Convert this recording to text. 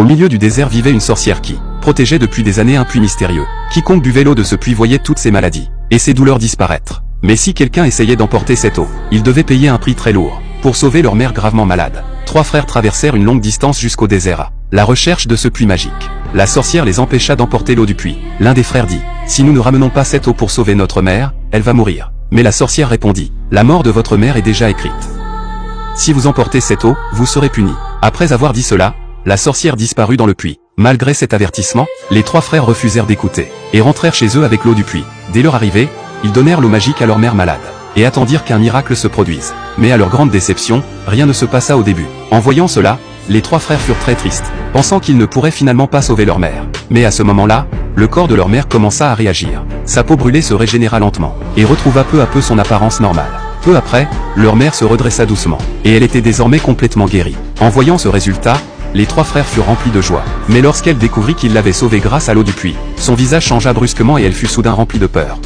Au milieu du désert vivait une sorcière qui protégeait depuis des années un puits mystérieux. Quiconque buvait l'eau de ce puits voyait toutes ses maladies et ses douleurs disparaître. Mais si quelqu'un essayait d'emporter cette eau, il devait payer un prix très lourd. Pour sauver leur mère gravement malade, 3 frères traversèrent une longue distance jusqu'au désert à la recherche de ce puits magique. La sorcière les empêcha d'emporter l'eau du puits. L'un des frères dit: « Si nous ne ramenons pas cette eau pour sauver notre mère, elle va mourir. » Mais la sorcière répondit: « La mort de votre mère est déjà écrite. Si vous emportez cette eau, vous serez punis. » Après avoir dit cela, la sorcière disparut dans le puits. Malgré cet avertissement, les 3 frères refusèrent d'écouter, et rentrèrent chez eux avec l'eau du puits. Dès leur arrivée, ils donnèrent l'eau magique à leur mère malade, et attendirent qu'un miracle se produise. Mais à leur grande déception, rien ne se passa au début. En voyant cela, les 3 frères furent très tristes, pensant qu'ils ne pourraient finalement pas sauver leur mère. Mais à ce moment-là, le corps de leur mère commença à réagir. Sa peau brûlée se régénéra lentement, et retrouva peu à peu son apparence normale. Peu après, leur mère se redressa doucement, et elle était désormais complètement guérie. En voyant ce résultat, les 3 frères furent remplis de joie. Mais lorsqu'elle découvrit qu'ils l'avaient sauvée grâce à l'eau du puits, son visage changea brusquement et elle fut soudain remplie de peur.